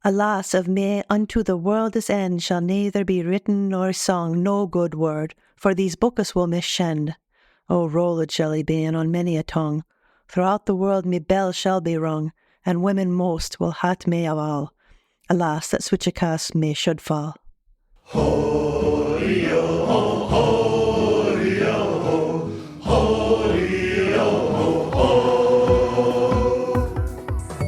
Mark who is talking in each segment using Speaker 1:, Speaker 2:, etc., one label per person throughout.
Speaker 1: Alas of me, unto the world's end shall neither be written nor sung no good word, for these bokes will me shende. O rolled shall I be on many a tongue. Throughout the world me belle shall be rung, and women most will hat me of all. Alas, that swich me should fall.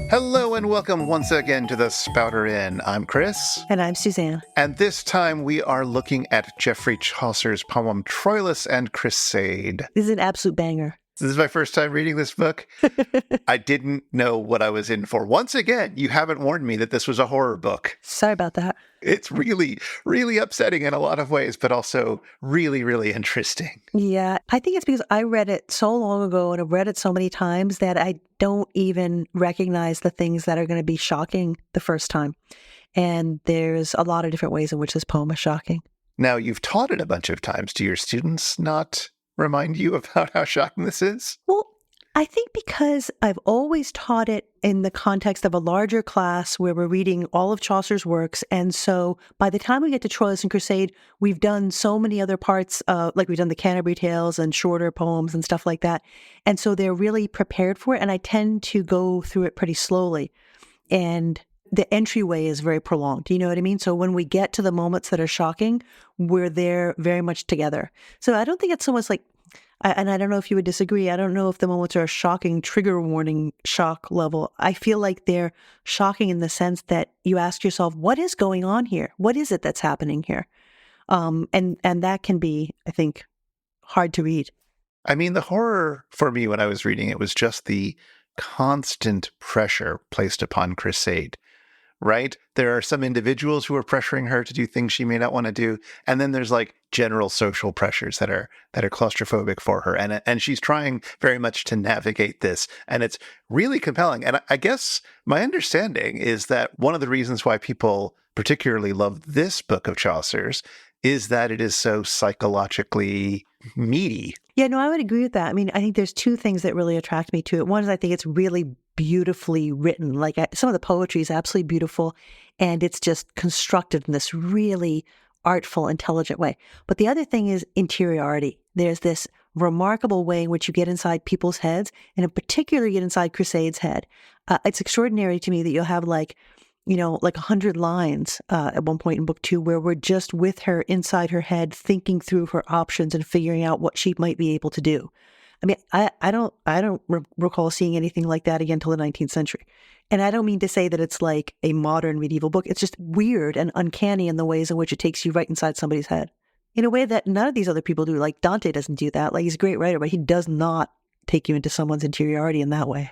Speaker 2: Hello and welcome once again to the Spouter-Inn. I'm Chris.
Speaker 1: And I'm Suzanne.
Speaker 2: And this time we are looking at Geoffrey Chaucer's poem Troilus and Criseyde.
Speaker 1: This is an absolute banger.
Speaker 2: This is my first time reading this book. I didn't know what I was in for. Once again, you haven't warned me that this was a horror book.
Speaker 1: Sorry about that.
Speaker 2: It's really, really upsetting in a lot of ways, but also really, really interesting.
Speaker 1: Yeah, I think it's because I read it so long ago and I've read it so many times that I don't even recognize the things that are going to be shocking the first time. And there's a lot of different ways in which this poem is shocking.
Speaker 2: Now, you've taught it a bunch of times. Do your students not remind you about how shocking this is?
Speaker 1: Well, I think because I've always taught it in the context of a larger class where we're reading all of Chaucer's works. And so by the time we get to Troilus and Criseyde, we've done so many other parts, like we've done the Canterbury Tales and shorter poems and stuff like that. And so they're really prepared for it. And I tend to go through it pretty slowly. And the entryway is very prolonged. You know what I mean? So when we get to the moments that are shocking, we're there very much together. So I don't think it's so much like, and I don't know if you would disagree, I don't know if the moments are a shocking trigger warning shock level. I feel like they're shocking in the sense that you ask yourself, what is going on here? What is it that's happening here? And that can be, I think, hard to read.
Speaker 2: I mean, the horror for me when I was reading it was just the constant pressure placed upon Criseyde, right? There are some individuals who are pressuring her to do things she may not want to do. And then there's like general social pressures that are claustrophobic for her. And she's trying very much to navigate this. And it's really compelling. And I guess my understanding is that one of the reasons why people particularly love this book of Chaucer's is that it is so psychologically meaty.
Speaker 1: Yeah, no, I would agree with that. I mean, I think there's two things that really attract me to it. One is I think it's really beautifully written. Like some of the poetry is absolutely beautiful and it's just constructed in this really artful, intelligent way. But the other thing is interiority. There's this remarkable way in which you get inside people's heads, and in particular, you get inside Criseyde's head. It's extraordinary to me that you'll have like 100 lines at one point in book 2 where we're just with her inside her head, thinking through her options and figuring out what she might be able to do. I mean, I don't recall seeing anything like that again till the 19th century. And I don't mean to say that it's like a modern medieval book. It's just weird and uncanny in the ways in which it takes you right inside somebody's head in a way that none of these other people do. Like Dante doesn't do that. Like he's a great writer, but he does not take you into someone's interiority in that way.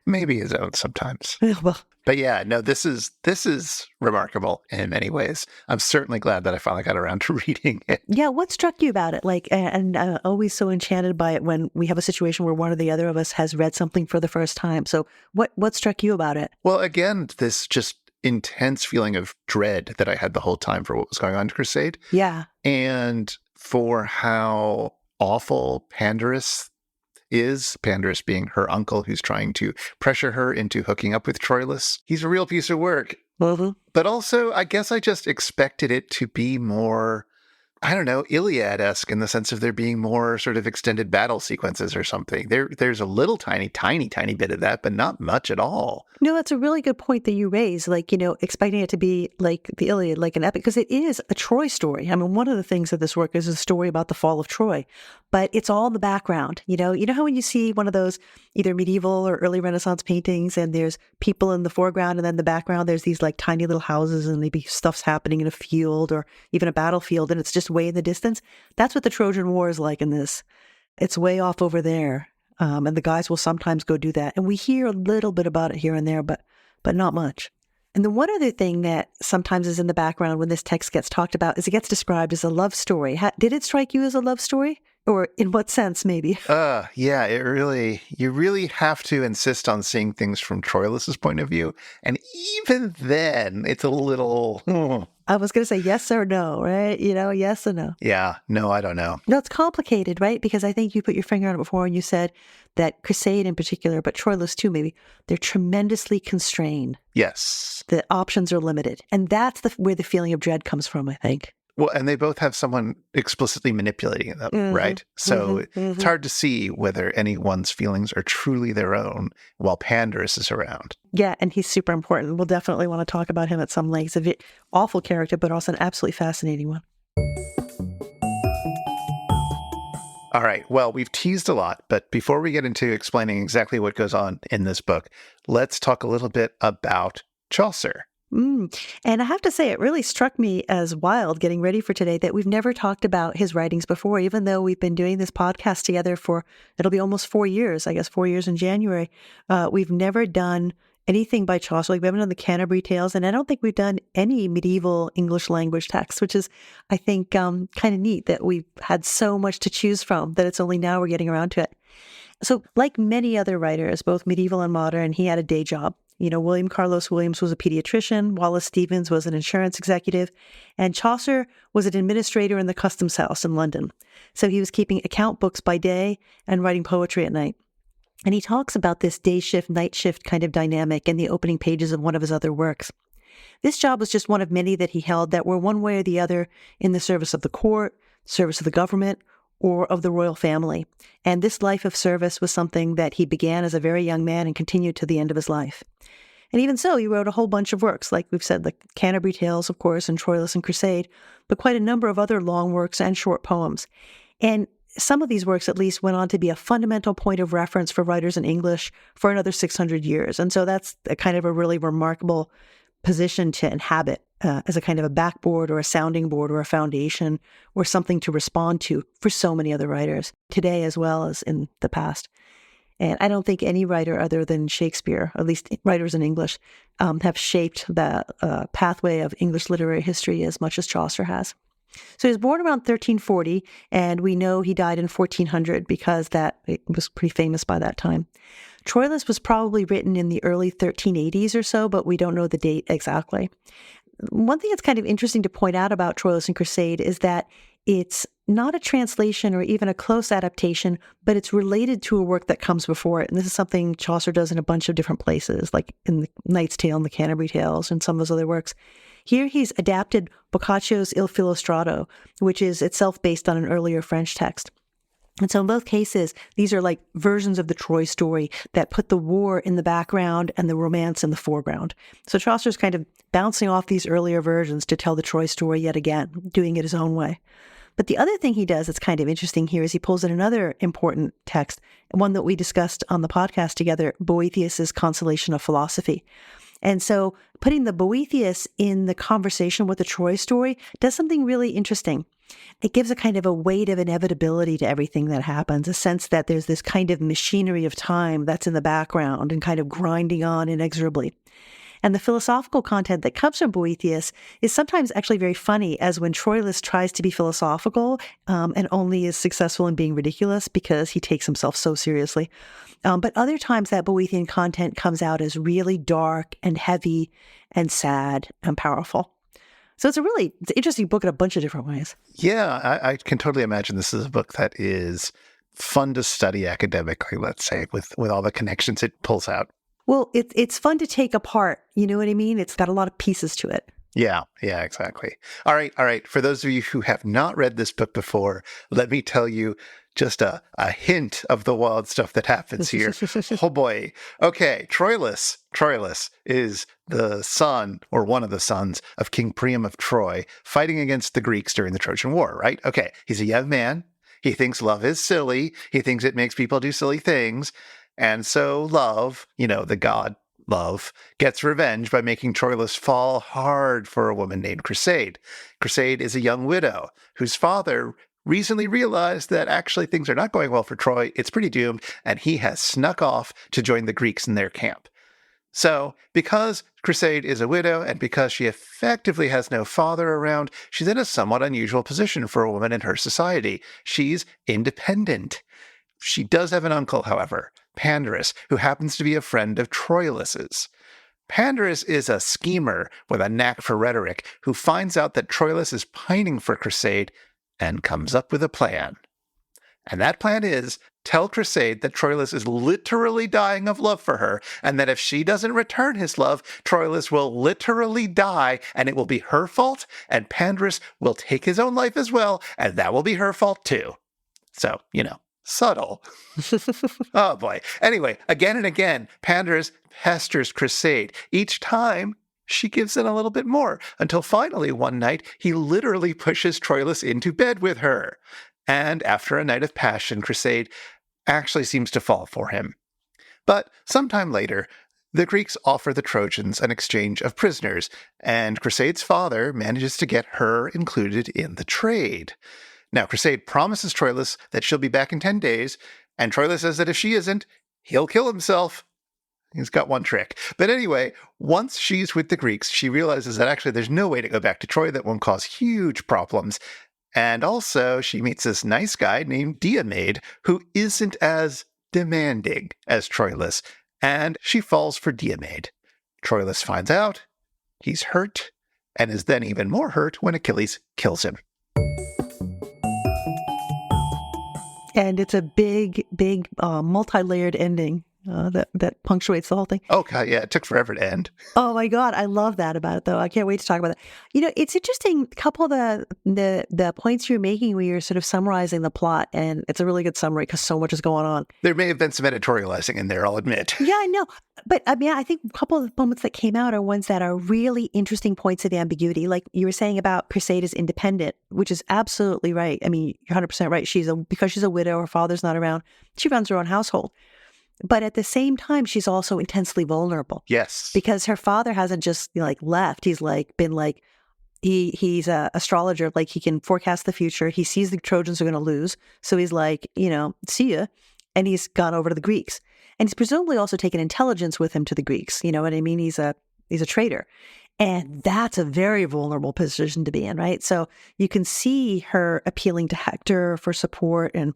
Speaker 2: Maybe his own sometimes.
Speaker 1: Well,
Speaker 2: but yeah, no, this is remarkable in many ways. I'm certainly glad that I finally got around to reading it.
Speaker 1: Yeah, what struck you about it? Like, and I'm always so enchanted by it when we have a situation where one or the other of us has read something for the first time. So what struck you about it?
Speaker 2: Well, again, this just intense feeling of dread that I had the whole time for what was going on to Criseyde.
Speaker 1: Yeah.
Speaker 2: And for how awful Pandarus is, Pandarus being her uncle who's trying to pressure her into hooking up with Troilus. He's a real piece of work.
Speaker 1: Mm-hmm.
Speaker 2: But also, I guess I just expected it to be more, I don't know, Iliad-esque in the sense of there being more sort of extended battle sequences or something. There's a little tiny bit of that, but not much at all.
Speaker 1: No, that's a really good point that you raise, like, expecting it to be like the Iliad, like an epic, because it is a Troy story. I mean, one of the things of this work is a story about the fall of Troy, but it's all in the background. You know how when you see one of those either medieval or early Renaissance paintings and there's people in the foreground and then the background, there's these like tiny little houses and maybe stuff's happening in a field or even a battlefield and it's just way in the distance. That's what the Trojan War is like in this. It's way off over there. And the guys will sometimes go do that. And we hear a little bit about it here and there, but not much. And the one other thing that sometimes is in the background when this text gets talked about is it gets described as a love story. Did it strike you as a love story? Or in what sense, maybe?
Speaker 2: Yeah, you really have to insist on seeing things from Troilus's point of view. And even then, it's a little
Speaker 1: I was going to say yes or no, right? Yes or no.
Speaker 2: Yeah, no, I don't know.
Speaker 1: No, it's complicated, right? Because I think you put your finger on it before and you said that Criseyde in particular, but Troilus too, maybe, they're tremendously constrained.
Speaker 2: Yes.
Speaker 1: The options are limited. And that's where the feeling of dread comes from, I think.
Speaker 2: Well, and they both have someone explicitly manipulating them, right? So it's hard to see whether anyone's feelings are truly their own while Pandarus is around.
Speaker 1: Yeah, and he's super important. We'll definitely want to talk about him at some length. He's an awful character, but also an absolutely fascinating one.
Speaker 2: All right. Well, we've teased a lot, but before we get into explaining exactly what goes on in this book, let's talk a little bit about Chaucer.
Speaker 1: And I have to say, it really struck me as wild getting ready for today that we've never talked about his writings before, even though we've been doing this podcast together it'll be almost 4 years, I guess 4 years in January. We've never done anything by Chaucer. Like we haven't done the Canterbury Tales, and I don't think we've done any medieval English language texts, which is, I think, kind of neat that we've had so much to choose from that it's only now we're getting around to it. So like many other writers, both medieval and modern, he had a day job. William Carlos Williams was a pediatrician, Wallace Stevens was an insurance executive, and Chaucer was an administrator in the customs house in London. So he was keeping account books by day and writing poetry at night. And he talks about this day shift, night shift kind of dynamic in the opening pages of one of his other works. This job was just one of many that he held that were one way or the other in the service of the court, service of the government, or of the royal family. And this life of service was something that he began as a very young man and continued to the end of his life. And even so, he wrote a whole bunch of works, like we've said, the Canterbury Tales, of course, and Troilus and Criseyde, but quite a number of other long works and short poems. And some of these works, at least, went on to be a fundamental point of reference for writers in English for another 600 years. And so that's a kind of a really remarkable position to inhabit as a kind of a backboard or a sounding board or a foundation or something to respond to for so many other writers, today as well as in the past. And I don't think any writer other than Shakespeare, at least writers in English, have shaped the pathway of English literary history as much as Chaucer has. So he was born around 1340, and we know he died in 1400 because it was pretty famous by that time. Troilus was probably written in the early 1380s or so, but we don't know the date exactly. One thing that's kind of interesting to point out about Troilus and Criseyde is that it's not a translation or even a close adaptation, but it's related to a work that comes before it. And this is something Chaucer does in a bunch of different places, like in the Knight's Tale and the Canterbury Tales and some of his other works. Here he's adapted Boccaccio's Il Filostrato, which is itself based on an earlier French text. And so in both cases, these are like versions of the Troy story that put the war in the background and the romance in the foreground. So Chaucer's kind of bouncing off these earlier versions to tell the Troy story yet again, doing it his own way. But the other thing he does that's kind of interesting here is he pulls in another important text, one that we discussed on the podcast together, Boethius's Consolation of Philosophy. And so putting the Boethius in the conversation with the Troy story does something really interesting. It gives a kind of a weight of inevitability to everything that happens, a sense that there's this kind of machinery of time that's in the background and kind of grinding on inexorably. And the philosophical content that comes from Boethius is sometimes actually very funny, as when Troilus tries to be philosophical and only is successful in being ridiculous because he takes himself so seriously. But other times that Boethian content comes out as really dark and heavy and sad and powerful. So it's an interesting book in a bunch of different ways.
Speaker 2: Yeah, I can totally imagine this is a book that is fun to study academically, let's say, with all the connections it pulls out.
Speaker 1: Well, it's fun to take apart. You know what I mean? It's got a lot of pieces to it.
Speaker 2: Yeah, exactly. All right. For those of you who have not read this book before, let me tell you just a hint of the wild stuff that happens here. Oh boy. Okay, Troilus is the son, or one of the sons, of King Priam of Troy, fighting against the Greeks during the Trojan War, right? Okay, he's a young man. He thinks love is silly. He thinks it makes people do silly things. And so love, the god love, gets revenge by making Troilus fall hard for a woman named Criseyde. Criseyde is a young widow whose father recently realized that actually things are not going well for Troy. It's pretty doomed, and he has snuck off to join the Greeks in their camp. So, because Criseyde is a widow and because she effectively has no father around, she's in a somewhat unusual position for a woman in her society. She's independent. She does have an uncle, however, Pandarus, who happens to be a friend of Troilus's. Pandarus is a schemer with a knack for rhetoric who finds out that Troilus is pining for Criseyde and comes up with a plan. And that plan is tell Criseyde that Troilus is literally dying of love for her, and that if she doesn't return his love, Troilus will literally die, and it will be her fault, and Pandarus will take his own life as well, and that will be her fault too. So, subtle. Oh boy. Anyway, again and again, Pandarus pesters Criseyde. Each time, she gives in a little bit more, until finally one night, he literally pushes Troilus into bed with her. And after a night of passion, Criseyde actually seems to fall for him. But sometime later, the Greeks offer the Trojans an exchange of prisoners, and Criseyde's father manages to get her included in the trade. Now, Criseyde promises Troilus that she'll be back in 10 days, and Troilus says that if she isn't, he'll kill himself. He's got one trick. But anyway, once she's with the Greeks, she realizes that actually there's no way to go back to Troy that won't cause huge problems. And also, she meets this nice guy named Diomed, who isn't as demanding as Troilus, and she falls for Diomed. Troilus finds out, he's hurt, and is then even more hurt when Achilles kills him.
Speaker 1: And it's a big, multi-layered ending that punctuates the whole thing.
Speaker 2: Oh, God, yeah, it took forever to end.
Speaker 1: Oh, my God. I love that about it, though. I can't wait to talk about that. It's interesting, a couple of the points you're making where you're sort of summarizing the plot, and it's a really good summary because so much is going on.
Speaker 2: There may have been some editorializing in there, I'll admit.
Speaker 1: Yeah, I know. But I think a couple of the moments that came out are ones that are really interesting points of ambiguity. Like you were saying about Criseyde is independent, which is absolutely right. I mean, you're 100% right. Because she's a widow, her father's not around, she runs her own household. But at the same time, she's also intensely vulnerable.
Speaker 2: Yes.
Speaker 1: Because her father hasn't just left. He's he's a astrologer. Like he can forecast the future. He sees the Trojans are going to lose. So he's like, see ya. And he's gone over to the Greeks. And he's presumably also taken intelligence with him to the Greeks. You know what I mean? He's a traitor. And that's a very vulnerable position to be in, right? So you can see her appealing to Hector for support and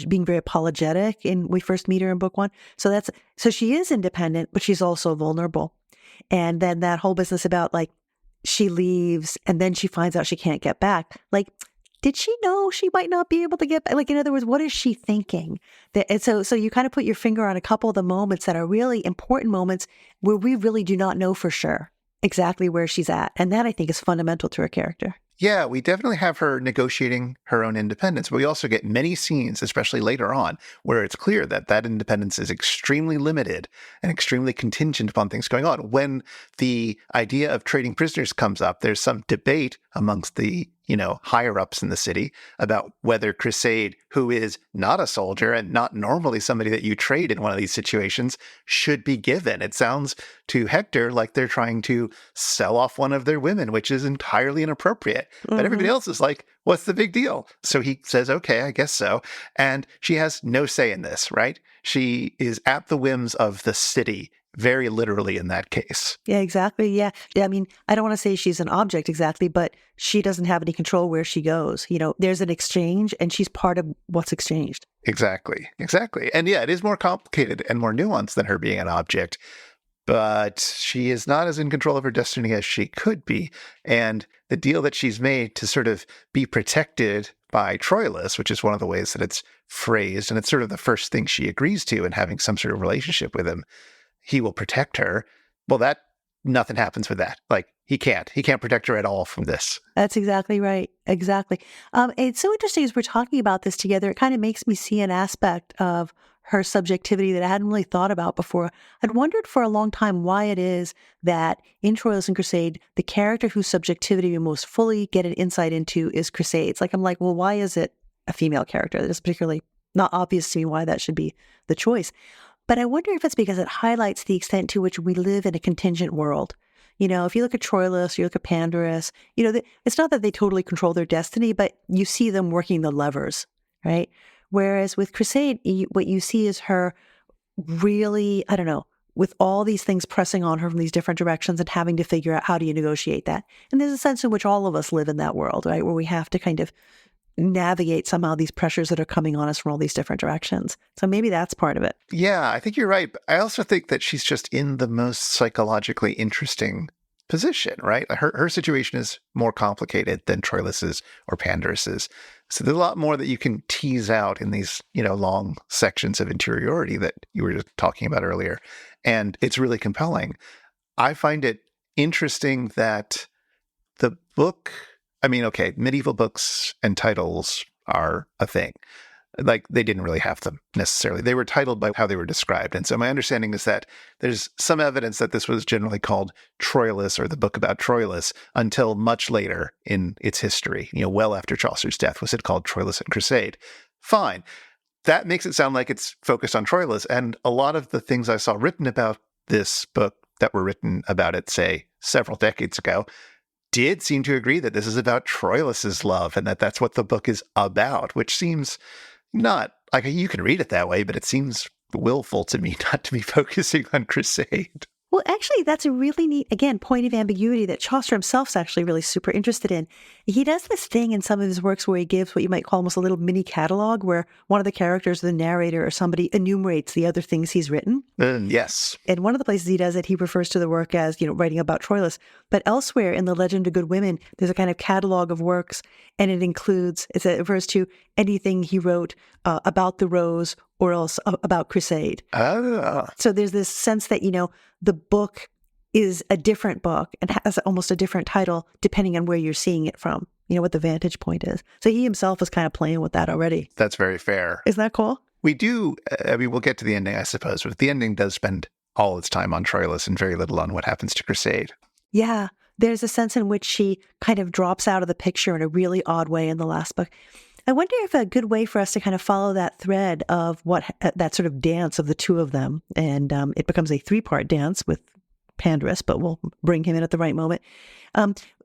Speaker 1: being very apologetic. And we first meet her in book 1. So she is independent, but she's also vulnerable. And then that whole business about she leaves and then she finds out she can't get back. Did she know she might not be able to get back? In other words, what is she thinking? And so you kind of put your finger on a couple of the moments that are really important moments where we really do not know for sure exactly where she's at. And that, I think, is fundamental to her character.
Speaker 2: Yeah, we definitely have her negotiating her own independence, but we also get many scenes, especially later on, where it's clear that independence is extremely limited and extremely contingent upon things going on. When the idea of trading prisoners comes up, there's some debate amongst the higher-ups in the city about whether Criseyde, who is not a soldier and not normally somebody that you trade in one of these situations, should be given. It sounds to Hector like they're trying to sell off one of their women, which is entirely inappropriate. Mm-hmm. But everybody else is like, what's the big deal? So he says, okay, I guess so. And she has no say in this, right? She is at the whims of the city, very literally in that case.
Speaker 1: Yeah, exactly. Yeah. I mean, I don't want to say she's an object exactly, but she doesn't have any control where she goes. There's an exchange and she's part of what's exchanged.
Speaker 2: Exactly. And yeah, it is more complicated and more nuanced than her being an object, but she is not as in control of her destiny as she could be. And the deal that she's made to sort of be protected by Troilus, which is one of the ways that it's phrased, and it's sort of the first thing she agrees to in having some sort of relationship with him. He will protect her. Well, nothing happens with that. He can't protect her at all from this.
Speaker 1: That's exactly right. Exactly. It's so interesting as we're talking about this together. It kind of makes me see an aspect of her subjectivity that I hadn't really thought about before. I'd wondered for a long time why it is that in Troilus and Criseyde, the character whose subjectivity we most fully get an insight into is Criseyde's. I'm like, well, why is it a female character? That is particularly not obvious to me why that should be the choice. But I wonder if it's because it highlights the extent to which we live in a contingent world. If you look at Troilus, you look at Pandarus, it's not that they totally control their destiny, but you see them working the levers, right? Whereas with Criseyde, what you see is her really, with all these things pressing on her from these different directions and having to figure out how do you negotiate that. And there's a sense in which all of us live in that world, right? Where we have to kind of navigate somehow these pressures that are coming on us from all these different directions. So maybe that's part of it.
Speaker 2: Yeah, I think you're right. I also think that she's just in the most psychologically interesting position, right? Her situation is more complicated than Troilus's or Pandarus's. So there's a lot more that you can tease out in these, long sections of interiority that you were just talking about earlier. And it's really compelling. I find it interesting that the book, medieval books and titles are a thing. Like, they didn't really have them necessarily. They were titled by how they were described. And so my understanding is that there's some evidence that this was generally called Troilus, or the book about Troilus, until much later in its history. Well after Chaucer's death was it called Troilus and Criseyde. Fine. That makes it sound like it's focused on Troilus. And a lot of the things I saw written about this book that were written about it, say, several decades ago, did seem to agree that this is about Troilus's love and that that's what the book is about, which seems not like, you can read it that way, but it seems willful to me not to be focusing on Criseyde.
Speaker 1: Well, actually, that's a really neat, again, point of ambiguity that Chaucer himself is actually really super interested in. He does this thing in some of his works where he gives what you might call almost a little mini catalog, where one of the characters, the narrator or somebody, enumerates the other things he's written.
Speaker 2: Yes.
Speaker 1: And one of the places he does it, he refers to the work as, writing about Troilus. But elsewhere in the Legend of Good Women, there's a kind of catalog of works, and it refers to anything he wrote about the rose or else about Criseyde. So there's this sense that, the book is a different book and has almost a different title depending on where you're seeing it from, what the vantage point is. So he himself is kind of playing with that already.
Speaker 2: That's very fair.
Speaker 1: Isn't that cool?
Speaker 2: We do, we'll get to the ending, I suppose, but the ending does spend all its time on Troilus and very little on what happens to Criseyde.
Speaker 1: Yeah. There's a sense in which she kind of drops out of the picture in a really odd way in the last book. I wonder if a good way for us to kind of follow that thread of that sort of dance of the two of them, and it becomes a 3-part dance with Pandarus, but we'll bring him in at the right moment.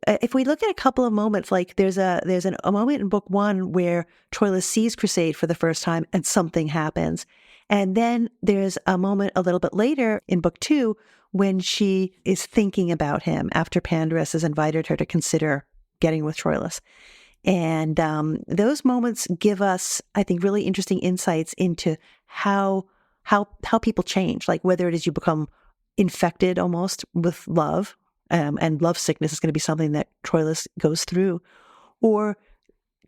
Speaker 1: If we look at a couple of moments, like there's a moment in book 1 where Troilus sees Criseyde for the first time and something happens. And then there's a moment a little bit later in book 2 when she is thinking about him after Pandarus has invited her to consider getting with Troilus. And those moments give us, I think, really interesting insights into how people change, like whether it is you become infected almost with love, and love sickness is going to be something that Troilus goes through, or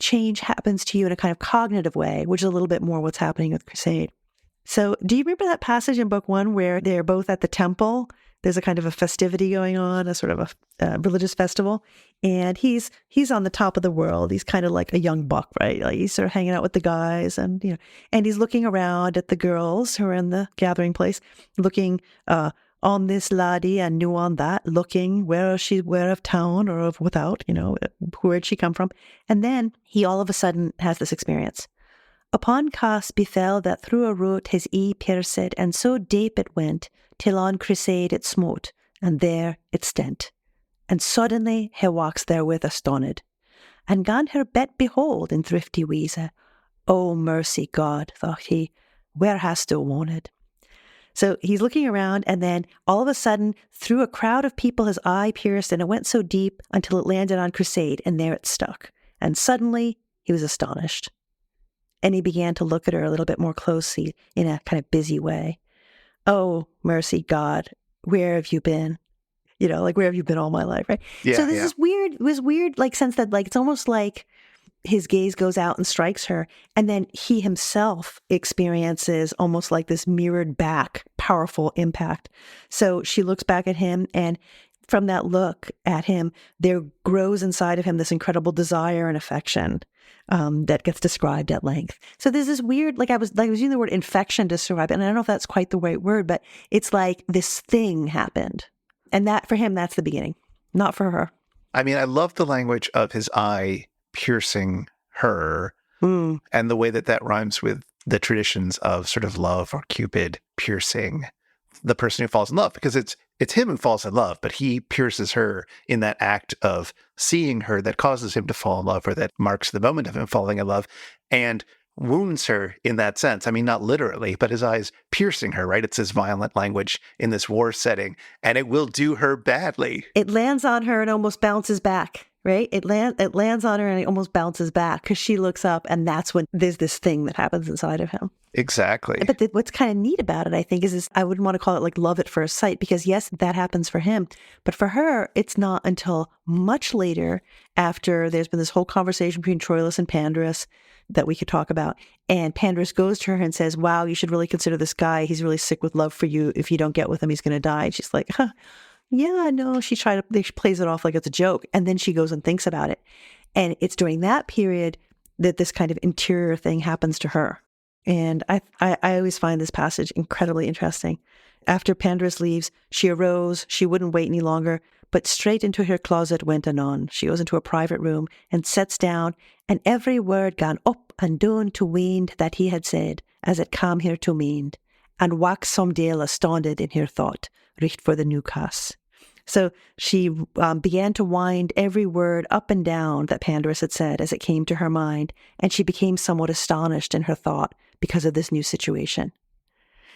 Speaker 1: change happens to you in a kind of cognitive way, which is a little bit more what's happening with Criseyde. So do you remember that passage in book 1 where they're both at the temple? There's a kind of a festivity going on, a sort of a religious festival. And he's on the top of the world. He's kind of like a young buck, right? Like he's sort of hanging out with the guys and he's looking around at the girls who are in the gathering place, looking on this laddie and new on that, looking where of town or of without, where'd she come from? And then he all of a sudden has this experience. Upon Cas befell that through a root his eye pierced, and so deep it went, till on Criseyde it smote, and there it stent. And suddenly he walks therewith astonished, and gan her bet behold in thrifty wise. O mercy God, thought he, where hast thou wanted? So he's looking around, and then all of a sudden, through a crowd of people, his eye pierced, and it went so deep until it landed on Criseyde, and there it stuck. And suddenly he was astonished. And he began to look at her a little bit more closely in a kind of busy way. Oh, mercy, God, where have you been? Where have you been all my life, right?
Speaker 2: Yeah,
Speaker 1: so this is weird, like sense that like it's almost like his gaze goes out and strikes her, and then he himself experiences almost like this mirrored back, powerful impact. So she looks back at him, and from that look at him, there grows inside of him this incredible desire and affection that gets described at length. So there's this weird, I was using the word infection to describe it, and I don't know if that's quite the right word, but it's like this thing happened. And that, for him, that's the beginning, not for her.
Speaker 2: I mean, I love the language of his eye piercing her, and the way that rhymes with the traditions of sort of love or Cupid piercing the person who falls in love, because it's him who falls in love, but he pierces her in that act of seeing her that causes him to fall in love, or that marks the moment of him falling in love, and wounds her in that sense. I mean, not literally, but his eyes piercing her, right? It's his violent language in this war setting, and it will do her badly.
Speaker 1: It lands on her and almost bounces back, right? It lands on her and it almost bounces back because she looks up, and that's when there's this thing that happens inside of him.
Speaker 2: Exactly.
Speaker 1: But what's kind of neat about it, I think, is I wouldn't want to call it like love at first sight, because yes, that happens for him. But for her, it's not until much later, after there's been this whole conversation between Troilus and Pandarus that we could talk about. And Pandarus goes to her and says, wow, you should really consider this guy. He's really sick with love for you. If you don't get with him, he's going to die. And she's like, huh, yeah, no, she plays it off like it's a joke. And then she goes and thinks about it. And it's during that period that this kind of interior thing happens to her. And I always find this passage incredibly interesting. After Pandarus leaves, she arose, she wouldn't wait any longer, but straight into her closet went anon. She goes into a private room and sits down, and every word gan up and down to wind that he had said, as it came here to mind, and wax some deal astounded in her thought, richt for the new cuss. So she began to wind every word up and down that Pandarus had said as it came to her mind, and she became somewhat astonished in her thought because of this new situation.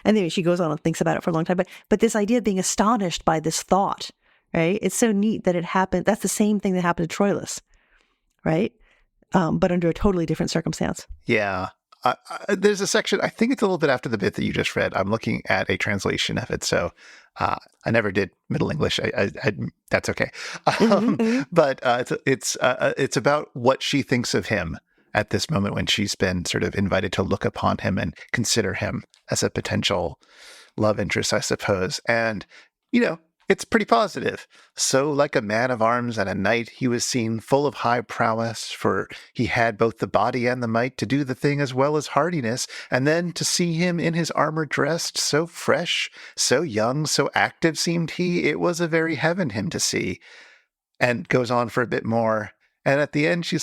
Speaker 1: And then she goes on and thinks about it for a long time. But this idea of being astonished by this thought, right? It's so neat that it happened. That's the same thing that happened to Troilus, right? But under a totally different circumstance.
Speaker 2: Yeah. There's a section, I think it's a little bit after the bit that you just read. I'm looking at a translation of it. So I never did Middle English. That's okay. But it's about what she thinks of him at this moment when she's been sort of invited to look upon him and consider him as a potential love interest, I suppose. And, it's pretty positive. So like a man of arms and a knight, he was seen full of high prowess, for he had both the body and the might to do the thing as well as hardiness. And then to see him in his armor dressed, so fresh, so young, so active seemed he, it was a very heaven him to see. And goes on for a bit more. And at the end, she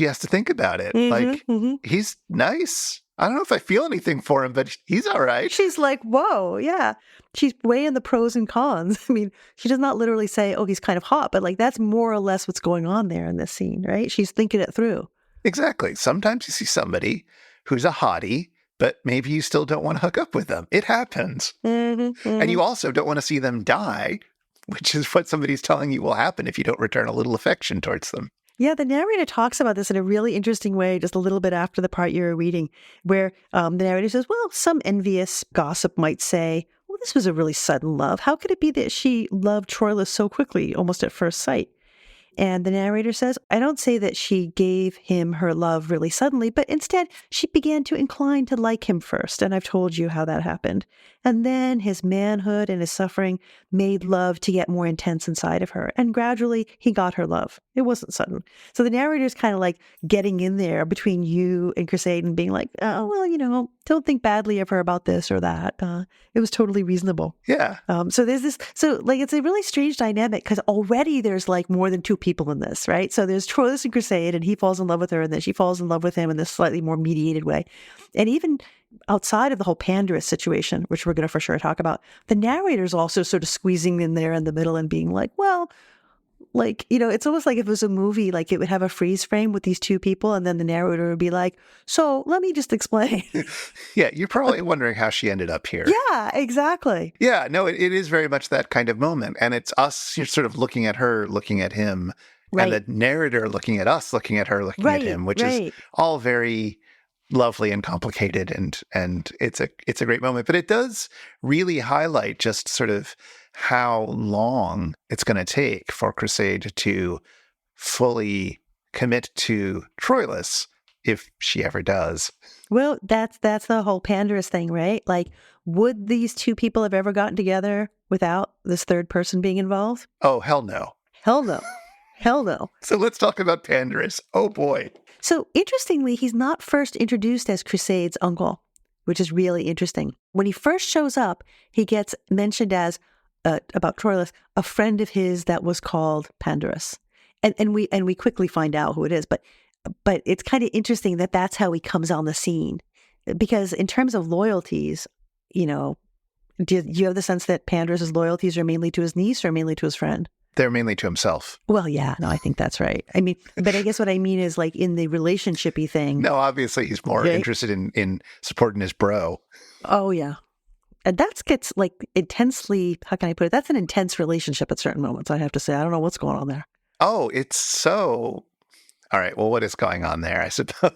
Speaker 2: has to think about it. He's nice. I don't know if I feel anything for him, but he's all right.
Speaker 1: She's like, whoa, yeah. She's weighing the pros and cons. I mean, she does not literally say, oh, he's kind of hot, but that's more or less what's going on there in this scene, right? She's thinking it through.
Speaker 2: Exactly. Sometimes you see somebody who's a hottie, but maybe you still don't want to hook up with them. It happens. And you also don't want to see them die, which is what somebody's telling you will happen if you don't return a little affection towards them.
Speaker 1: Yeah, the narrator talks about this in a really interesting way, just a little bit after the part you were reading, where the narrator says, well, some envious gossip might say, well, this was a really sudden love. How could it be that she loved Troilus so quickly, almost at first sight? And the narrator says, I don't say that she gave him her love really suddenly, but instead she began to incline to like him first. And I've told you how that happened. And then his manhood and his suffering made love to get more intense inside of her. And gradually he got her love. It wasn't sudden. So the narrator's kind of like getting in there between you and Criseyde and being like, oh, well, don't think badly of her about this or that. It was totally reasonable.
Speaker 2: Yeah.
Speaker 1: So there's this, it's a really strange dynamic because already there's more than two people in this, right? So there's Troilus and Criseyde, and he falls in love with her, and then she falls in love with him in this slightly more mediated way. And even outside of the whole Pandarus situation, which we're going to for sure talk about, the narrator's also sort of squeezing in there in the middle and being like, well, it's almost like if it was a movie, it would have a freeze frame with these two people, and then the narrator would be like, so let me just explain.
Speaker 2: Yeah, you're probably wondering how she ended up here.
Speaker 1: Yeah, exactly.
Speaker 2: Yeah, no, it is very much that kind of moment. And it's us, you're sort of looking at her, looking at him,
Speaker 1: right.
Speaker 2: And the narrator looking at us, looking at her, looking
Speaker 1: right,
Speaker 2: at him, which
Speaker 1: right.
Speaker 2: is all very lovely and complicated, and it's a great moment. But it does really highlight just sort of how long it's going to take for Criseyde to fully commit to Troilus, if she ever does.
Speaker 1: Well, that's the whole Pandarus thing, right? Would these two people have ever gotten together without this third person being involved?
Speaker 2: Oh, hell no.
Speaker 1: Hell no. Hell no.
Speaker 2: So let's talk about Pandarus. Oh, boy.
Speaker 1: So interestingly, he's not first introduced as Criseyde's uncle, which is really interesting. When he first shows up, he gets mentioned as, about Troilus, a friend of his that was called Pandarus. And we quickly find out who it is. But it's kind of interesting that that's how he comes on the scene. Because in terms of loyalties, do you have the sense that Pandarus's loyalties are mainly to his niece or mainly to his friend?
Speaker 2: They're mainly to himself.
Speaker 1: Well, yeah, no, I think that's right. I mean, but I guess what I mean is in the relationshipy thing.
Speaker 2: No, obviously he's more interested in supporting his bro.
Speaker 1: Oh, yeah. And that gets intensely, how can I put it? That's an intense relationship at certain moments, I have to say. I don't know what's going on there.
Speaker 2: Oh, it's so... All right, well, what is going on there, I suppose?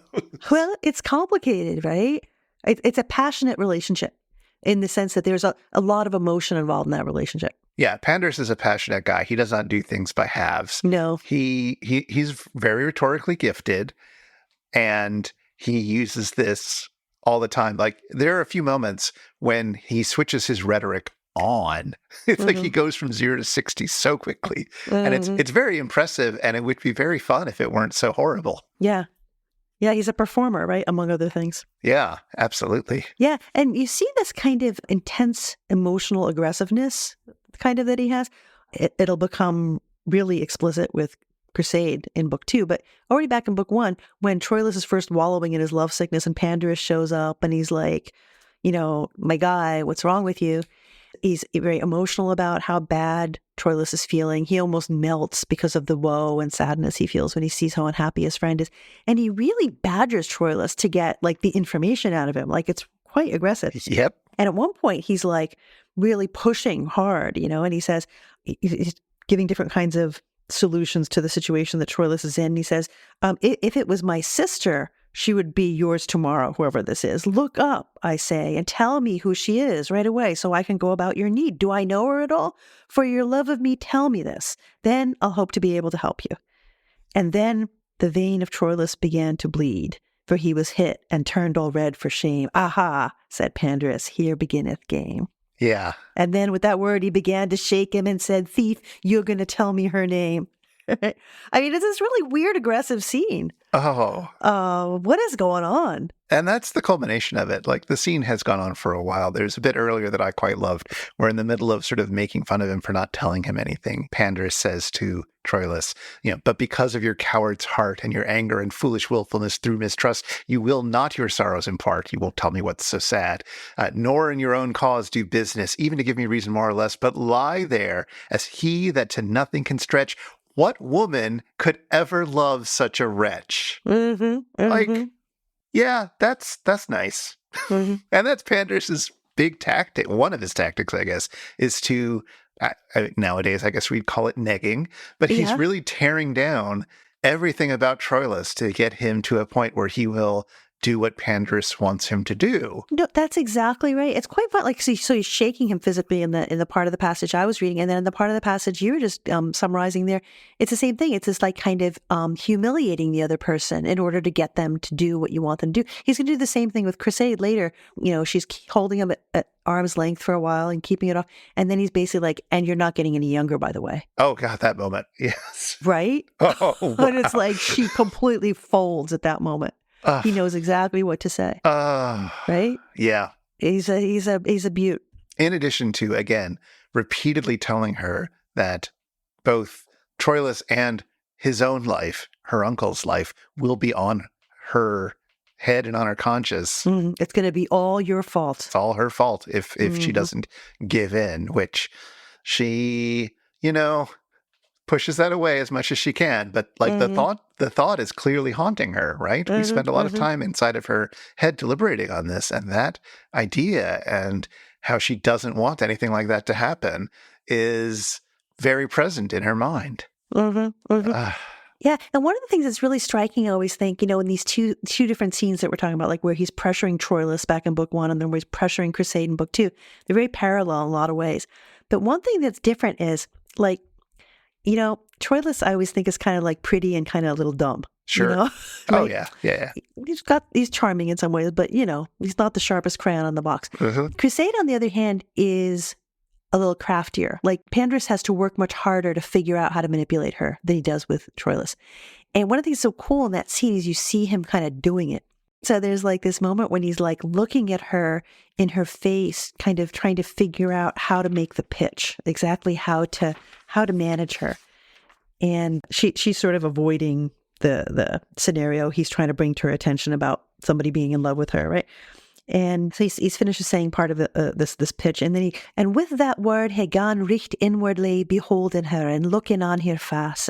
Speaker 1: Well, it's complicated, right? It's a passionate relationship in the sense that there's a lot of emotion involved in that relationship.
Speaker 2: Yeah, Pandarus is a passionate guy. He does not do things by halves.
Speaker 1: No.
Speaker 2: He's very rhetorically gifted, and he uses this all the time. Like, there are a few moments when he switches his rhetoric on. It's like he goes from 0 to 60 so quickly. And it's very impressive, and it would be very fun if it weren't so horrible.
Speaker 1: Yeah. Yeah, he's a performer, right? Among other things.
Speaker 2: Yeah, absolutely.
Speaker 1: Yeah, and you see this kind of intense emotional aggressiveness kind of that he has. It'll become really explicit with Criseyde in book 2, but already back in book 1, when Troilus is first wallowing in his love sickness and Pandarus shows up and he's like, my guy, what's wrong with you? He's very emotional about how bad Troilus is feeling. He almost melts because of the woe and sadness he feels when he sees how unhappy his friend is. And he really badgers Troilus to get like the information out of him. Like, it's quite aggressive.
Speaker 2: Yep.
Speaker 1: And at one point he's like really pushing hard, and he says, he's giving different kinds of solutions to the situation that Troilus is in. And he says, if it was my sister, she would be yours tomorrow, whoever this is. Look up, I say, and tell me who she is right away so I can go about your need. Do I know her at all? For your love of me, tell me this. Then I'll hope to be able to help you. And then the vein of Troilus began to bleed, for he was hit and turned all red for shame. Aha, said Pandarus, here beginneth game.
Speaker 2: Yeah.
Speaker 1: And then with that word, he began to shake him and said, thief, you're going to tell me her name. I mean, it's this really weird, aggressive scene.
Speaker 2: Oh.
Speaker 1: What is going on?
Speaker 2: And that's the culmination of it. Like, the scene has gone on for a while. There's a bit earlier that I quite loved, where in the middle of sort of making fun of him for not telling him anything, Pandarus says to Troilus, but because of your coward's heart and your anger and foolish willfulness through mistrust, you will not your sorrows impart. You won't tell me what's so sad, nor in your own cause do business, even to give me reason more or less, but lie there as he that to nothing can stretch. What woman could ever love such a wretch? Like, yeah, that's nice. And that's Pandarus's big tactic. One of his tactics, I guess, is to, nowadays, I guess we'd call it negging, but he's really tearing down everything about Troilus to get him to a point where he will do what Pandarus wants him to do.
Speaker 1: No, that's exactly right. It's quite fun. Like, so he's shaking him physically in the part of the passage I was reading, and then in the part of the passage you were just summarizing there, it's the same thing. It's this like kind of humiliating the other person in order to get them to do what you want them to do. He's going to do the same thing with Criseyde later. She's holding him at arm's length for a while and keeping it off, and then he's basically like, "And you're not getting any younger, by the way."
Speaker 2: Oh God, that moment, yes,
Speaker 1: right.
Speaker 2: Oh, wow.
Speaker 1: And it's like she completely folds at that moment. He knows exactly what to say. Right?
Speaker 2: Yeah.
Speaker 1: He's a beaut.
Speaker 2: In addition to, again, repeatedly telling her that both Troilus and his own life, her uncle's life, will be on her head and on her conscience.
Speaker 1: It's going to be all your fault.
Speaker 2: It's all her fault if she doesn't give in, which she, pushes that away as much as she can. But like the thought is clearly haunting her, right? We spend a lot of time inside of her head deliberating on this, and that idea and how she doesn't want anything like that to happen is very present in her mind.
Speaker 1: Yeah. And one of the things that's really striking, I always think, in these two different scenes that we're talking about, like where he's pressuring Troilus back in book 1 and then where he's pressuring Criseyde in book 2, they're very parallel in a lot of ways. But one thing that's different is like, Troilus, I always think is kind of like pretty and kind of a little dumb.
Speaker 2: Sure.
Speaker 1: Like,
Speaker 2: oh, yeah.
Speaker 1: He's charming in some ways, but, he's not the sharpest crayon on the box. Criseyde, on the other hand, is a little craftier. Like, Pandarus has to work much harder to figure out how to manipulate her than he does with Troilus. And one of the things so cool in that scene is you see him kind of doing it. So there's like this moment when he's like looking at her in her face, kind of trying to figure out how to make the pitch, exactly how to manage her. And she's sort of avoiding the scenario he's trying to bring to her attention about somebody being in love with her, right? And so he's finished saying part of this pitch, and then and with that word he gan richt inwardly beholding her and looking on her face,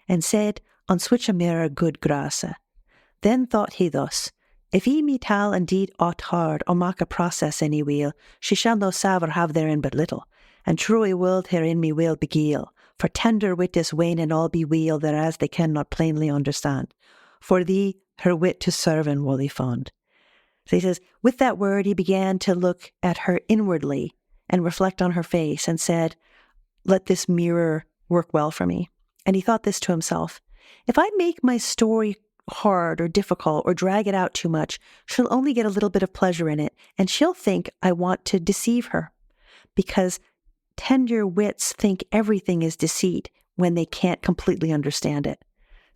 Speaker 1: and said, on swich a mirror good grace. Then thought he thus, if he me tell indeed aught hard or mak a process any wheel, she shall no savour have therein but little, and truly will therein me will beguile, For tender wit is wane and all be weal, thereas they cannot plainly understand. For thee, her wit to serve and wholly fond. So he says, with that word, he began to look at her inwardly and reflect on her face and said, let this mirror work well for me. And he thought this to himself, if I make my story hard or difficult or drag it out too much, she'll only get a little bit of pleasure in it, and she'll think I want to deceive her, because tender wits think everything is deceit when they can't completely understand it.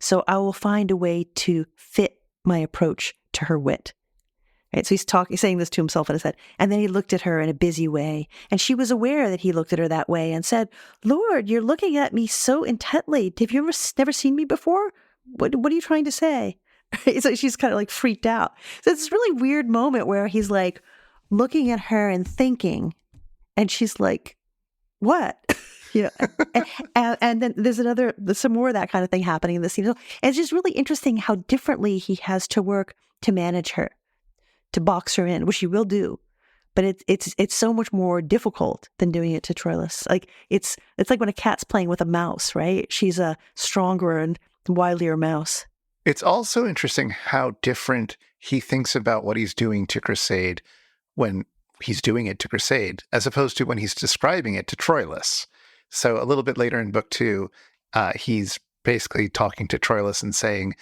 Speaker 1: So I will find a way to fit my approach to her wit. Right, so he's saying this to himself in his head. And then he looked at her in a busy way. And she was aware that he looked at her that way and said, Lord, you're looking at me so intently. Have you never seen me before? What are you trying to say? So she's kind of like freaked out. So it's this really weird moment where he's like looking at her and thinking, and she's like, what? And then there's some more of that kind of thing happening in the scene. So it's just really interesting how differently he has to work to manage her, to box her in, which he will do, but it's so much more difficult than doing it to Troilus. Like it's like when a cat's playing with a mouse, right? She's a stronger and wilier mouse.
Speaker 2: It's also interesting how different he thinks about what he's doing to Criseyde when he's doing it to Criseyde, as opposed to when he's describing it to Troilus. So a little bit later in book 2, he's basically talking to Troilus and saying,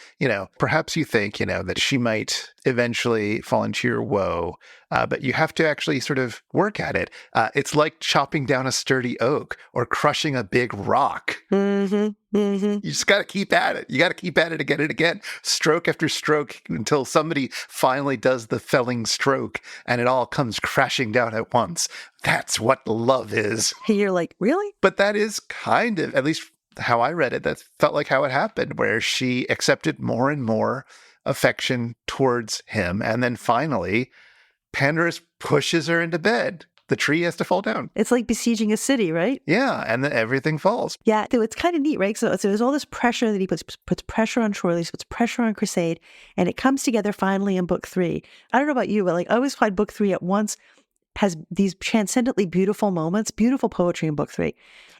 Speaker 2: perhaps you think, that she might eventually fall into your woe, but you have to actually sort of work at it. It's like chopping down a sturdy oak or crushing a big rock.
Speaker 1: Mm-hmm, mm-hmm.
Speaker 2: You just got to keep at it. You got to keep at it again and again, stroke after stroke, until somebody finally does the felling stroke and it all comes crashing down at once. That's what love is.
Speaker 1: You're like, really?
Speaker 2: But that is kind of, at least how I read it, that felt like how it happened, where she accepted more and more affection towards him. And then finally, Pandarus pushes her into bed. The tree has to fall down.
Speaker 1: It's like besieging a city, right?
Speaker 2: Yeah, and then everything falls.
Speaker 1: Yeah, so it's kind of neat, right? So there's all this pressure that he puts pressure on Troilus, puts pressure on Criseyde, and it comes together finally in book 3. I don't know about you, but I always find book 3 at once has these transcendently beautiful moments, beautiful poetry in book 3.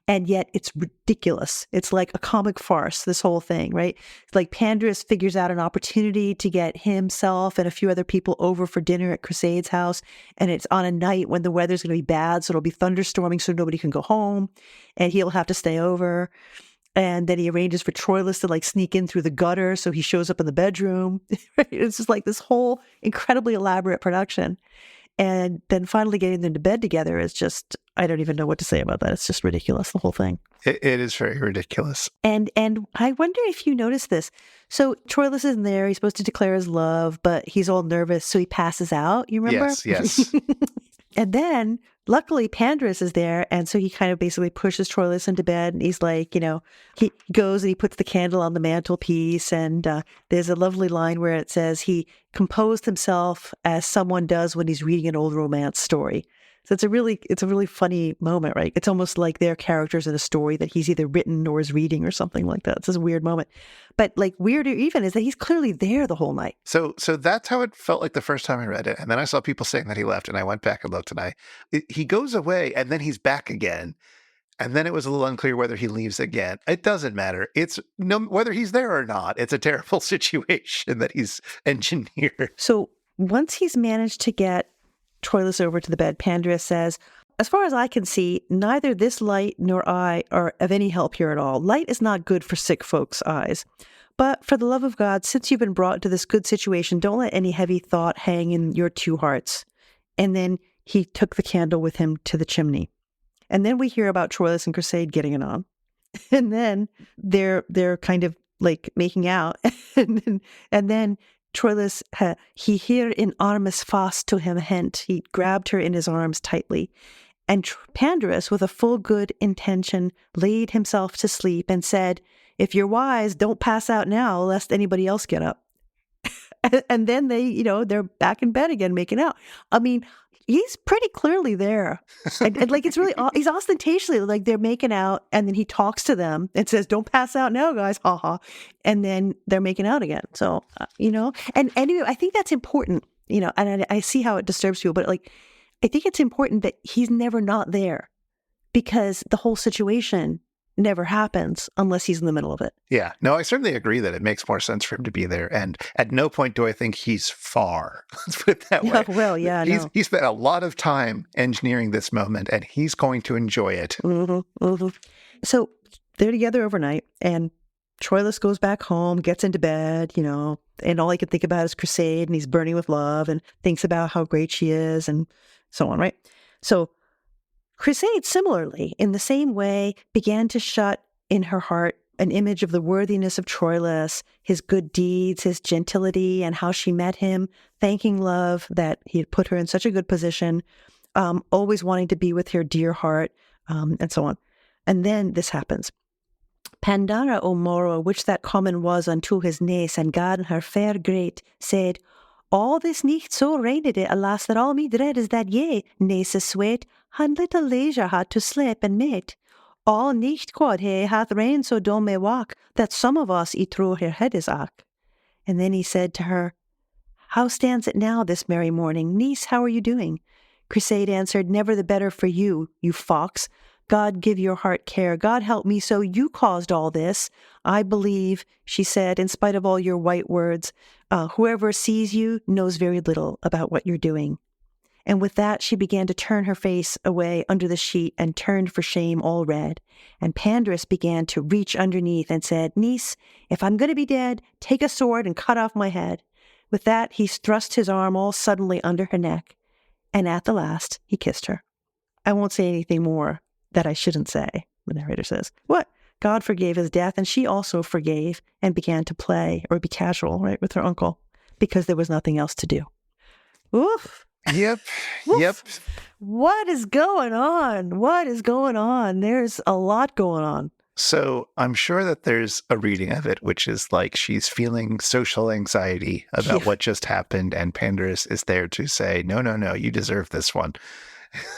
Speaker 1: And yet it's ridiculous. It's like a comic farce, this whole thing, right? It's like Pandarus figures out an opportunity to get himself and a few other people over for dinner at Criseyde's house. And it's on a night when the weather's going to be bad. So it'll be thunderstorming, so nobody can go home. And he'll have to stay over. And then he arranges for Troilus to sneak in through the gutter. So he shows up in the bedroom. It's just like this whole incredibly elaborate production. And then finally getting them to bed together is just, I don't even know what to say about that. It's just ridiculous, the whole thing.
Speaker 2: It is very ridiculous.
Speaker 1: And I wonder if you noticed this. So Troilus isn't there. He's supposed to declare his love, but he's all nervous, so he passes out. You remember?
Speaker 2: Yes.
Speaker 1: And then, luckily, Pandarus is there, and so he kind of basically pushes Troilus into bed, and he's like, he goes and he puts the candle on the mantelpiece, and there's a lovely line where it says he composed himself as someone does when he's reading an old romance story. So it's a really funny moment, right? It's almost like they're characters in a story that he's either written or is reading or something like that. It's this weird moment. But weirder even is that he's clearly there the whole night.
Speaker 2: So that's how it felt like the first time I read it. And then I saw people saying that he left, and I went back and looked, and he goes away and then he's back again. And then it was a little unclear whether he leaves again. It doesn't matter. It's whether he's there or not. It's a terrible situation that he's engineered.
Speaker 1: So once he's managed to get Troilus over to the bed, Pandarus says, as far as I can see, neither this light nor I are of any help here at all. Light is not good for sick folks' eyes. But for the love of God, since you've been brought into this good situation, don't let any heavy thought hang in your 2 hearts. And then he took the candle with him to the chimney. And then we hear about Troilus and Criseyde getting it on. And then they're kind of making out. and then Troilus, he here in armes fast to him hent. He grabbed her in his arms tightly. And Pandarus, with a full good intention, laid himself to sleep and said, if you're wise, don't pass out now, lest anybody else get up. And then they're back in bed again, making out. I mean, he's pretty clearly there. And it's really, he's ostentatiously, they're making out, and then he talks to them and says, don't pass out now, guys, haha. And then they're making out again. So, and anyway, I think that's important, and I see how it disturbs people, but I think it's important that he's never not there, because the whole situation never happens unless he's in the middle of it.
Speaker 2: Yeah. No, I certainly agree that it makes more sense for him to be there. And at no point do I think he's far. Let's put it that way.
Speaker 1: Well, yeah, no.
Speaker 2: He spent a lot of time engineering this moment, and he's going to enjoy it.
Speaker 1: Mm-hmm, mm-hmm. So they're together overnight, and Troilus goes back home, gets into bed, and all he can think about is Criseyde, and he's burning with love and thinks about how great she is and so on, right? So Criseyde, similarly, in the same way, began to shut in her heart an image of the worthiness of Troilus, his good deeds, his gentility, and how she met him, thanking love that he had put her in such a good position, always wanting to be with her dear heart, and so on. And then this happens. Pandara o moro, which that common was unto his niece, and gan her fair great, said, all this nicht so reigned it, alas, that all me dread is that ye, niece sweet, han little leisure had to sleep and mate. All nicht, quod he, hath reigned so dull me walk, that some of us eat through her head is ack. And then he said to her, how stands it now this merry morning? Niece, how are you doing? Criseyde answered, never the better for you, you fox. God give your heart care. God help me, so you caused all this. I believe, she said, in spite of all your white words, whoever sees you knows very little about what you're doing. And with that, she began to turn her face away under the sheet and turned for shame all red. And Pandarus began to reach underneath and said, niece, if I'm going to be dead, take a sword and cut off my head. With that, he thrust his arm all suddenly under her neck. And at the last, he kissed her. I won't say anything more that I shouldn't say, the narrator says. What? God forgave his death, and she also forgave and began to play or be casual, right, with her uncle, because there was nothing else to do. Oof.
Speaker 2: Yep.
Speaker 1: Oof.
Speaker 2: Yep.
Speaker 1: What is going on? What is going on? There's a lot going on.
Speaker 2: So I'm sure that there's a reading of it, which is like she's feeling social anxiety about what just happened, and Pandarus is there to say, no, you deserve this one.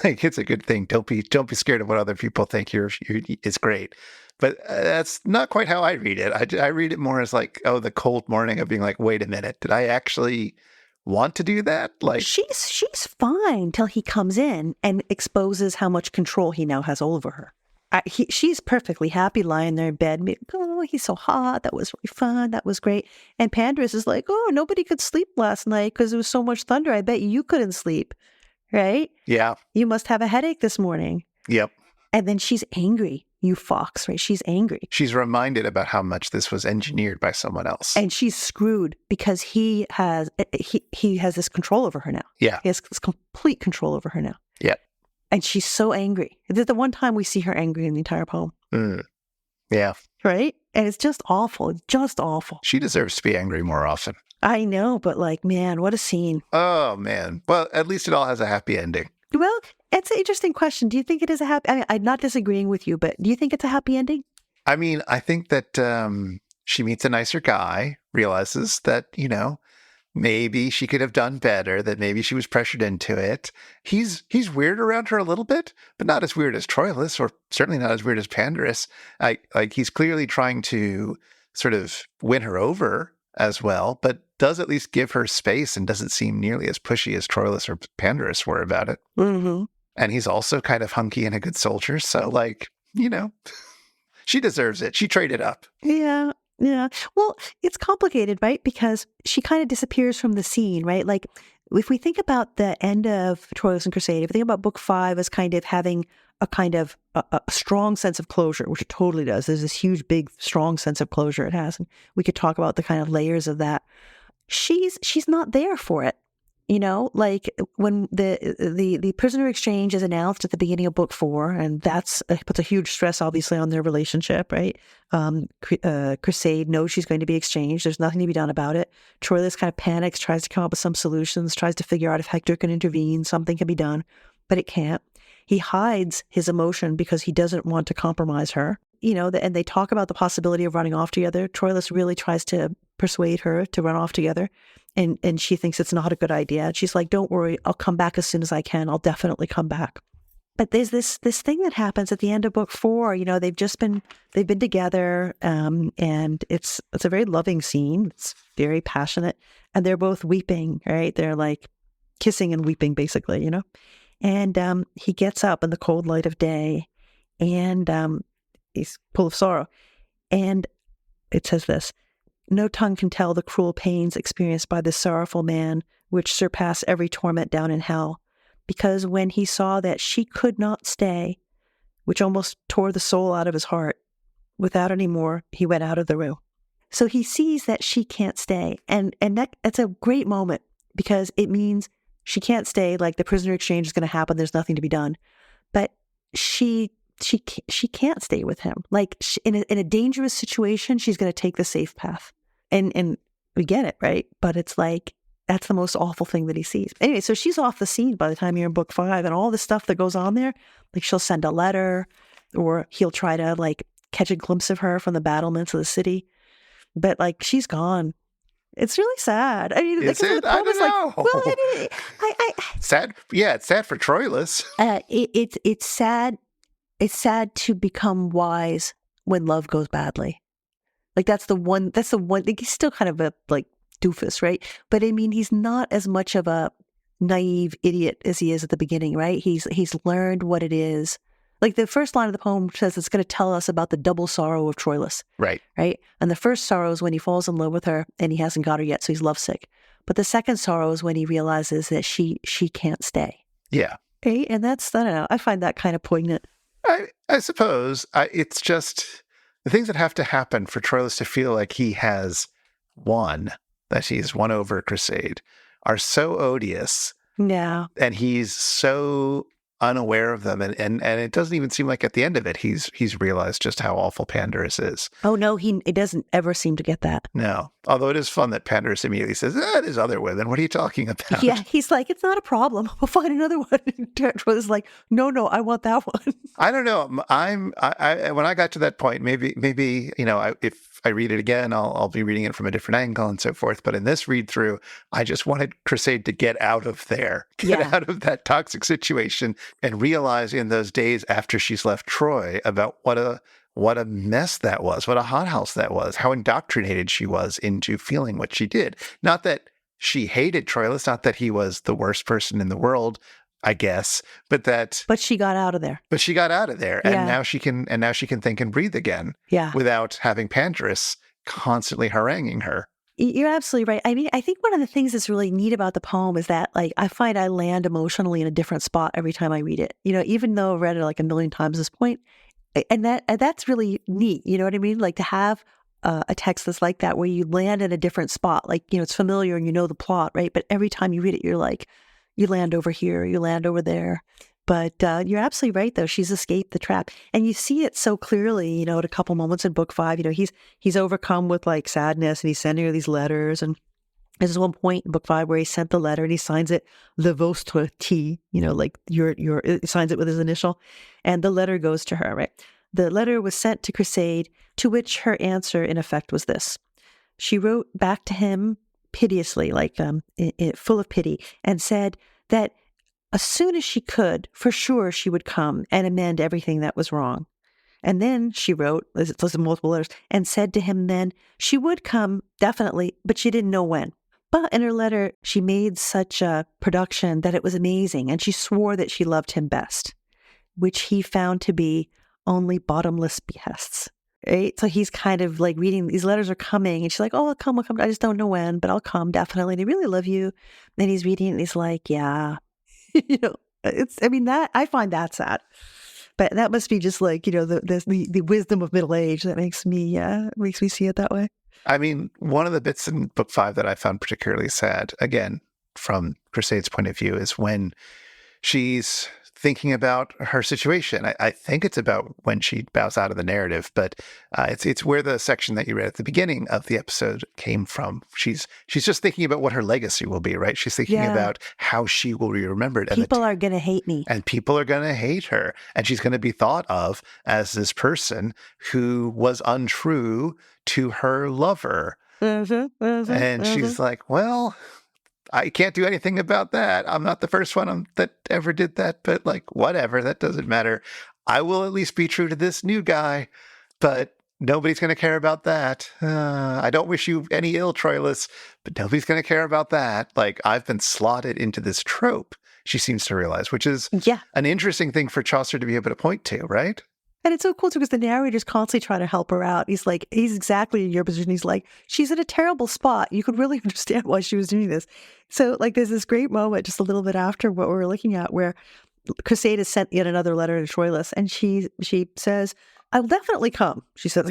Speaker 2: Like, it's a good thing. Don't be scared of what other people think. It's great. But that's not quite how I read it. I read it more as like, oh, the cold morning of being like, wait a minute, did I actually want to do that? Like,
Speaker 1: she's fine till he comes in and exposes how much control he now has over her. She's perfectly happy lying there in bed. Oh, he's so hot. That was really fun. That was great. And Pandarus is like, oh, nobody could sleep last night because there was so much thunder. I bet you couldn't sleep. Right?
Speaker 2: Yeah.
Speaker 1: You must have a headache this morning.
Speaker 2: Yep.
Speaker 1: And then she's angry, you fox, right? She's angry.
Speaker 2: She's reminded about how much this was engineered by someone else.
Speaker 1: And she's screwed because he has this control over her now.
Speaker 2: Yeah.
Speaker 1: He has this complete control over her now.
Speaker 2: Yeah.
Speaker 1: And she's so angry. It's the one time we see her angry in the entire poem.
Speaker 2: Yeah.
Speaker 1: Right? And it's just awful. It's just awful.
Speaker 2: She deserves to be angry more often.
Speaker 1: I know, but like, man, what a scene.
Speaker 2: Oh, man. Well, at least it all has a happy ending.
Speaker 1: Well, it's an interesting question. Do you think it is a happy... I mean, I'm not disagreeing with you, but do you think it's a happy ending?
Speaker 2: I mean, I think that she meets a nicer guy, realizes that, maybe she could have done better, that maybe she was pressured into it. He's weird around her a little bit, but not as weird as Troilus, or certainly not as weird as Pandarus. He's clearly trying to sort of win her over as well, but does at least give her space and doesn't seem nearly as pushy as Troilus or Pandarus were about it.
Speaker 1: Mm-hmm.
Speaker 2: And he's also kind of hunky and a good soldier. So, she deserves it. She traded up.
Speaker 1: Yeah. Yeah. Well, it's complicated, right? Because she kind of disappears from the scene, right? Like, if we think about the end of Troilus and Criseyde, if we think about book 5 as kind of having a kind of a strong sense of closure, which it totally does. There's this huge, big, strong sense of closure it has. And we could talk about the kind of layers of that. She's not there for it. Like when the prisoner exchange is announced at the beginning of book 4, and that's puts a huge stress, obviously, on their relationship, right? Criseyde knows she's going to be exchanged. There's nothing to be done about it. Troilus kind of panics, tries to come up with some solutions, tries to figure out if Hector can intervene, something can be done, but it can't. He hides his emotion because he doesn't want to compromise her. And they talk about the possibility of running off together. Troilus really tries to persuade her to run off together. And she thinks it's not a good idea. And she's like, don't worry, I'll come back as soon as I can. I'll definitely come back. But there's this thing that happens at the end of book 4. They've been together, and it's a very loving scene. It's very passionate, and they're both weeping, right? They're like kissing and weeping, basically, And he gets up in the cold light of day, and he's full of sorrow. And it says this, no tongue can tell the cruel pains experienced by this sorrowful man, which surpass every torment down in hell. Because when he saw that she could not stay, which almost tore the soul out of his heart, without any more, he went out of the room. So he sees that she can't stay. And that's a great moment because it means she can't stay, like the prisoner exchange is going to happen. There's nothing to be done. But she can't stay with him. Like in a dangerous situation, she's going to take the safe path. And we get it, right? But it's like, that's the most awful thing that he sees. Anyway, so she's off the scene by the time you're in book 5, and all the stuff that goes on there, like she'll send a letter, or he'll try to like catch a glimpse of her from the battlements of the city. But like, she's gone. It's really sad. I mean,
Speaker 2: is it? I don't know.
Speaker 1: Like, well, I
Speaker 2: sad. Yeah, it's sad for Troilus.
Speaker 1: It's sad. It's sad to become wise when love goes badly. Like that's the one. Like, he's still kind of a like doofus, right? But I mean, he's not as much of a naive idiot as he is at the beginning, right? He's learned what it is. Like the first line of the poem says it's going to tell us about the double sorrow of Troilus.
Speaker 2: Right.
Speaker 1: Right. And the first sorrow is when he falls in love with her and he hasn't got her yet, so he's lovesick. But the second sorrow is when he realizes that she can't stay.
Speaker 2: Yeah.
Speaker 1: Right? And that's, I don't know, I find that kind of poignant.
Speaker 2: I suppose it's just the things that have to happen for Troilus to feel like he has won, that he's won over Criseyde, are so odious.
Speaker 1: Yeah.
Speaker 2: And he's so unaware of them. And it doesn't even seem like at the end of it, he's realized just how awful Pandarus is.
Speaker 1: Oh, no, it doesn't ever seem to get that.
Speaker 2: No. Although it is fun that Pandarus immediately says, there's other women. What are you talking about?
Speaker 1: Yeah, he's like, it's not a problem. We'll find another one. And Troilus is like, no, I want that one.
Speaker 2: I don't know. I when I got to that point, maybe if I read it again, I'll be reading it from a different angle and so forth. But in this read through, I just wanted Criseyde to get out of there, out of that toxic situation, and realize in those days after she's left Troy about what a mess that was, what a hothouse that was, how indoctrinated she was into feeling what she did. Not that she hated Troilus, not that he was the worst person in the world, I guess, but she got out of there. But she got out of there, and now she can think and breathe again, without having Pandarus constantly haranguing her.
Speaker 1: You're absolutely right. I mean, I think one of the things that's really neat about the poem is that, like, I find I land emotionally in a different spot every time I read it. You know, even though I've read it like a million times at this point, and that's really neat. You know what I mean? Like to have a text that's like that, where you land in a different spot. Like, you know, it's familiar and you know the plot, right? But every time you read it, you're like, you land over here, you land over there. But you're absolutely right, though. She's escaped the trap. And you see it so clearly, you know, at a couple moments in book 5, you know, he's overcome with like sadness and he's sending her these letters. And there's one point in book 5 where he sent the letter and he signs it, le vostre T, you know, like your he signs it with his initial. And the letter goes to her, right? The letter was sent to Criseyde, to which her answer, in effect, was this. She wrote back to him piteously, like full of pity, and said that as soon as she could, for sure she would come and amend everything that was wrong. And then she wrote, it's listed in multiple letters, and said to him then she would come, definitely, but she didn't know when. But in her letter, she made such a production that it was amazing, and she swore that she loved him best, which he found to be only bottomless behests. Right? So he's kind of like reading, these letters are coming, and she's like, oh, I'll come. I just don't know when, but I'll come, definitely. And I really love you. And he's reading it, and he's like, yeah. You know, that I find that sad. But that must be just like, you know, the wisdom of middle age that makes me see it that way.
Speaker 2: I mean, one of the bits in book 5 that I found particularly sad, again, from Criseyde's point of view, is when she's thinking about her situation. I think it's about when she bows out of the narrative, but it's where the section that you read at the beginning of the episode came from. She's just thinking about what her legacy will be, right? She's thinking about how she will be remembered.
Speaker 1: People are going to hate me.
Speaker 2: And people are going to hate her. And she's going to be thought of as this person who was untrue to her lover. And she's like, well, I can't do anything about that. I'm not the first one that ever did that, but like, whatever, that doesn't matter. I will at least be true to this new guy, but nobody's going to care about that. I don't wish you any ill, Troilus, but nobody's going to care about that. Like, I've been slotted into this trope, she seems to realize, which is an interesting thing for Chaucer to be able to point to, right?
Speaker 1: And it's so cool too because the narrator's constantly trying to help her out. He's exactly in your position. He's like, she's in a terrible spot. You could really understand why she was doing this. So like there's this great moment just a little bit after what we're looking at where Criseyde has sent yet another letter to Troilus, and she says, "I'll definitely come," she says,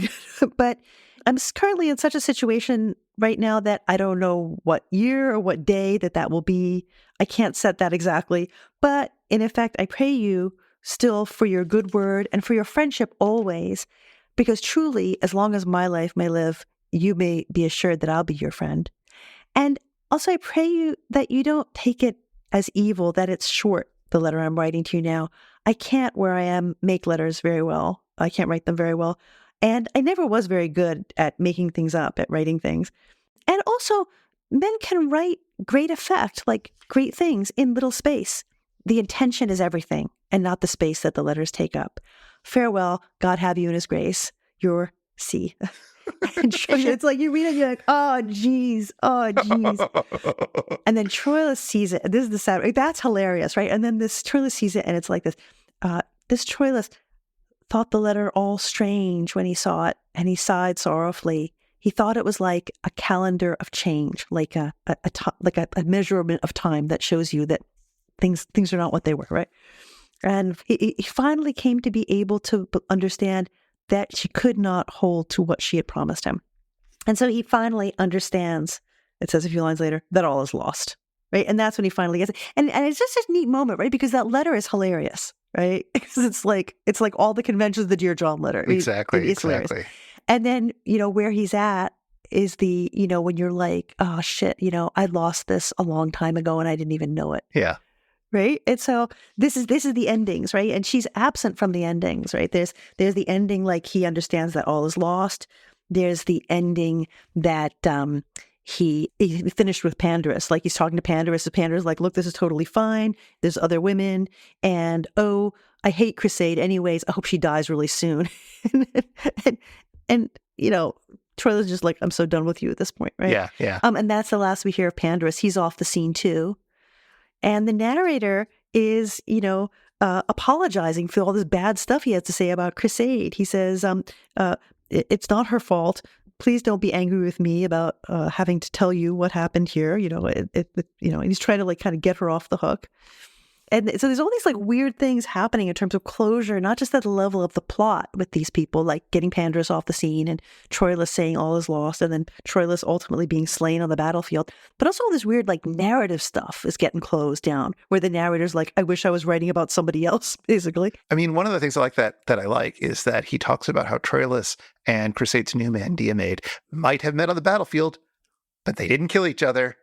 Speaker 1: "but I'm currently in such a situation right now that I don't know what year or what day that will be. I can't set that exactly. But in effect, I pray you still for your good word and for your friendship always, because truly, as long as my life may live, you may be assured that I'll be your friend. And also, I pray you that you don't take it as evil that it's short, the letter I'm writing to you now. I can't, where I am, make letters very well. I can't write them very well. And I never was very good at making things up, at writing things. And also, men can write great effect, like great things in little space. The intention is everything, and not the space that the letters take up. Farewell, God have you in his grace, your C." And it's like you read it, you're like, oh, geez. And then Troilus sees it. This is the sad, that's hilarious, right? And then this Troilus sees it, and it's like this. This Troilus thought the letter all strange when he saw it, and he sighed sorrowfully. He thought it was like a calendar of change, like a measurement of time that shows you that things are not what they were, right? And he finally came to be able to understand that she could not hold to what she had promised him. And so he finally understands, it says a few lines later, that all is lost, right? And that's when he finally gets it. And it's just a neat moment, right? Because that letter is hilarious, right? Because it's like all the conventions of the Dear John letter.
Speaker 2: Exactly.
Speaker 1: It's hilarious. And then, where he's at is when you're like, oh shit, I lost this a long time ago and I didn't even know it.
Speaker 2: Yeah.
Speaker 1: Right. And so this is the endings, right? And she's absent from the endings, right? There's the ending like he understands that all is lost. There's the ending that he finished with Pandarus, like he's talking to Pandarus. And Pandarus is like, look, this is totally fine. There's other women, and oh, I hate Criseyde anyways. I hope she dies really soon. and Troilus is just like, I'm so done with you at this point, right?
Speaker 2: Yeah, yeah.
Speaker 1: And that's the last we hear of Pandarus. He's off the scene too. And the narrator is, apologizing for all this bad stuff he has to say about Criseyde. He says, it's not her fault. Please don't be angry with me about having to tell you what happened here. And he's trying to like kind of get her off the hook. And so there's all these like weird things happening in terms of closure, not just at the level of the plot with these people, like getting Pandarus off the scene and Troilus saying all is lost, and then Troilus ultimately being slain on the battlefield. But also all this weird like narrative stuff is getting closed down, where the narrator's like, I wish I was writing about somebody else, basically.
Speaker 2: I mean, one of the things I like that I like is that he talks about how Troilus and Criseyde's new man, Diomed, might have met on the battlefield, but they didn't kill each other.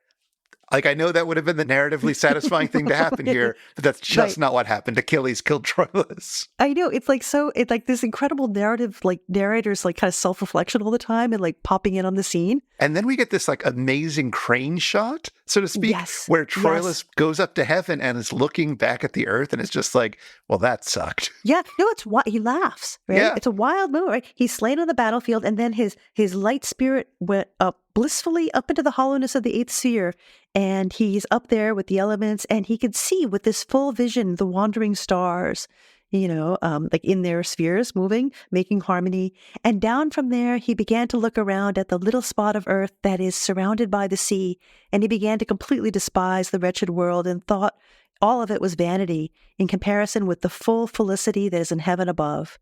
Speaker 2: Like, I know that would have been the narratively satisfying thing to happen here, but that's just not what happened. Achilles killed Troilus.
Speaker 1: I know. It's like this incredible narrative, like narrators like kind of self-reflection all the time and like popping in on the scene.
Speaker 2: And then we get this like amazing crane shot, so to speak, where Troilus goes up to heaven and is looking back at the earth and is just like, well, that sucked.
Speaker 1: Yeah. No, he laughs, right? Yeah. It's a wild moment, right? He's slain on the battlefield, and then his light spirit went up blissfully up into the hollowness of the eighth sphere. And he's up there with the elements, and he could see with this full vision the wandering stars, like in their spheres moving, making harmony. And down from there, he began to look around at the little spot of earth that is surrounded by the sea. And he began to completely despise the wretched world and thought all of it was vanity in comparison with the full felicity that is in heaven above.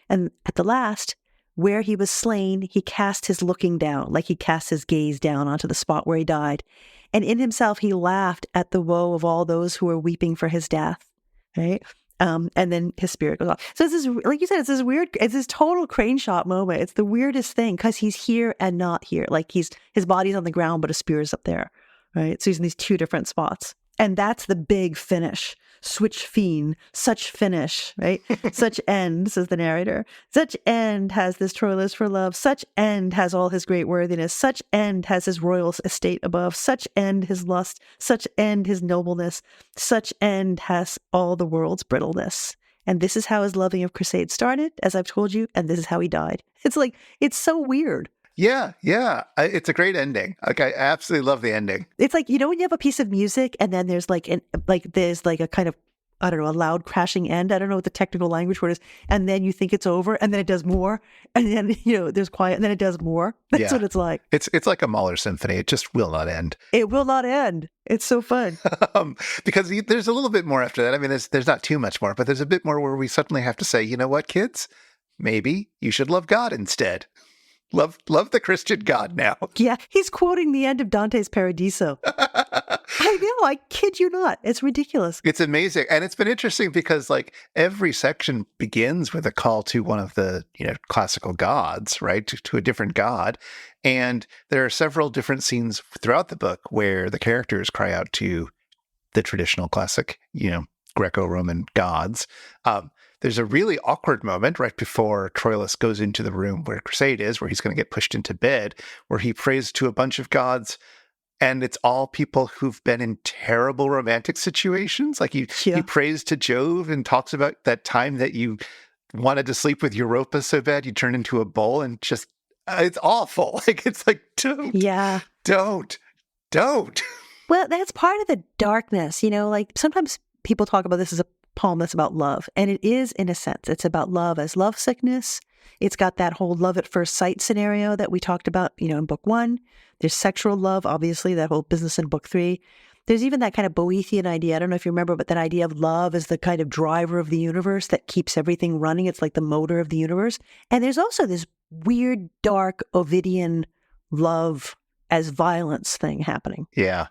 Speaker 1: And at the last, where he was slain, he cast his looking down, like he cast his gaze down onto the spot where he died. And in himself, he laughed at the woe of all those who were weeping for his death, right? And then his spirit goes off. So this is, like you said, it's this total crane shot moment. It's the weirdest thing because he's here and not here. Like his body's on the ground, but his spirit's up there, right? So he's in these two different spots. And that's the big finish. Swich fiend, such finish, right? Such end, says the narrator. Such end has this Troilus for love. Such end has all his great worthiness. Such end has his royal estate above. Such end his lust. Such end his nobleness. Such end has all the world's brittleness. And this is how his loving of Criseyde started, as I've told you, and this is how he died. It's like, it's so weird.
Speaker 2: Yeah. It's a great ending. Like, I absolutely love the ending.
Speaker 1: It's like, when you have a piece of music and then there's like a kind of I don't know, a loud crashing end. I don't know what the technical language word is. And then you think it's over, and then it does more. And then, there's quiet, and then it does more. That's what it's like.
Speaker 2: It's like a Mahler symphony. It just will not end.
Speaker 1: It will not end. It's so fun.
Speaker 2: Because there's a little bit more after that. I mean, there's not too much more, but there's a bit more where we suddenly have to say, you know what, kids? Maybe you should love God instead. Love the Christian God now.
Speaker 1: Yeah, he's quoting the end of Dante's Paradiso. I know, I kid you not. It's ridiculous.
Speaker 2: It's amazing. And it's been interesting because like every section begins with a call to one of the, classical gods, right? To a different god. And there are several different scenes throughout the book where the characters cry out to the traditional classic, Greco-Roman gods. There's a really awkward moment right before Troilus goes into the room where Criseyde is, where he's going to get pushed into bed, where he prays to a bunch of gods, and it's all people who've been in terrible romantic situations. Like he prays to Jove and talks about that time that you wanted to sleep with Europa so bad you turned into a bull, and just, it's awful. Like, it's like, don't.
Speaker 1: Well, that's part of the darkness, like sometimes people talk about this as a poem that's about love. And it is, in a sense, it's about love as love sickness. It's got that whole love at first sight scenario that we talked about, in book 1. There's sexual love, obviously, that whole business in book 3. There's even that kind of Boethian idea. I don't know if you remember, but that idea of love as the kind of driver of the universe that keeps everything running. It's like the motor of the universe. And there's also this weird, dark Ovidian love as violence thing happening.
Speaker 2: Yeah.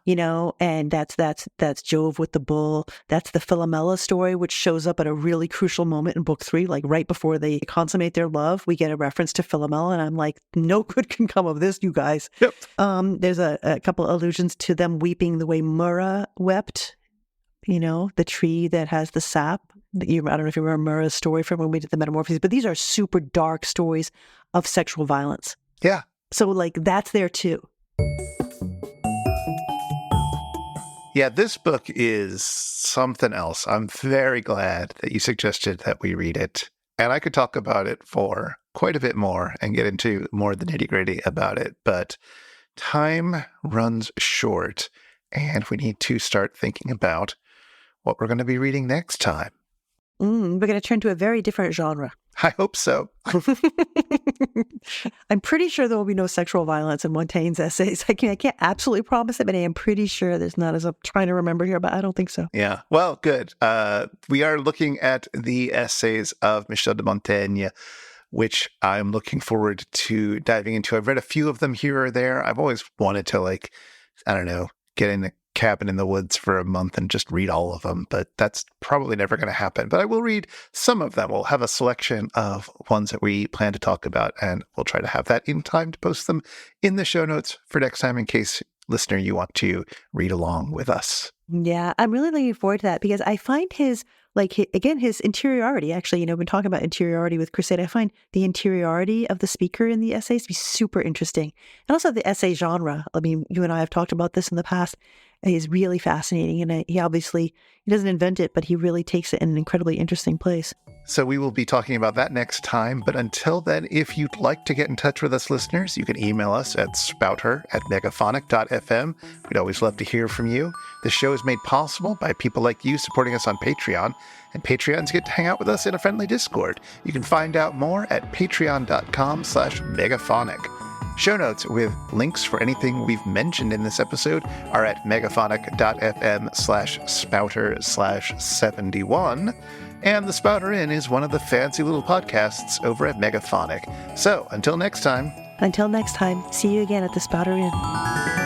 Speaker 1: And that's Jove with the bull. That's the Philomela story, which shows up at a really crucial moment in book 3, like right before they consummate their love. We get a reference to Philomela, and I'm like, no good can come of this, you guys.
Speaker 2: Yep.
Speaker 1: There's a couple of allusions to them weeping the way Myrrha wept, the tree that has the sap. I don't know if you remember Myrrha's story from when we did the Metamorphoses, but these are super dark stories of sexual violence.
Speaker 2: Yeah.
Speaker 1: So like that's there too.
Speaker 2: Yeah, this book is something else. I'm very glad that you suggested that we read it. And I could talk about it for quite a bit more and get into more of the nitty-gritty about it. But time runs short, and we need to start thinking about what we're going to be reading next time.
Speaker 1: We're going to turn to a very different genre.
Speaker 2: I hope so.
Speaker 1: I'm pretty sure there will be no sexual violence in Montaigne's essays. I can't absolutely promise it, but I am pretty sure there's not, as I'm trying to remember here, but I don't think so.
Speaker 2: Yeah. Well, good. We are looking at the essays of Michel de Montaigne, which I'm looking forward to diving into. I've read a few of them here or there. I've always wanted to, get in a cabin in the woods for a month and just read all of them, but that's probably never going to happen. But I will read some of them. We'll have a selection of ones that we plan to talk about, and we'll try to have that in time to post them in the show notes for next time in case, listener, you want to read along with us.
Speaker 1: Yeah, I'm really looking forward to that because I find his interiority, actually, we've been talking about interiority with Criseyde. I find the interiority of the speaker in the essays to be super interesting. And also the essay genre. I mean, you and I have talked about this in the past. Is really fascinating. And he doesn't invent it, but he really takes it in an incredibly interesting place.
Speaker 2: So we will be talking about that next time. But until then, if you'd like to get in touch with us listeners, you can email us at spouter@megaphonic.fm. We'd always love to hear from you. The show is made possible by people like you supporting us on Patreon, and Patreons get to hang out with us in a friendly Discord. You can find out more at patreon.com/megaphonic. Show notes with links for anything we've mentioned in this episode are at megaphonic.fm/spouter/71. And the Spouter-Inn is one of the fancy little podcasts over at Megaphonic. So until next time,
Speaker 1: see you again at the Spouter-Inn.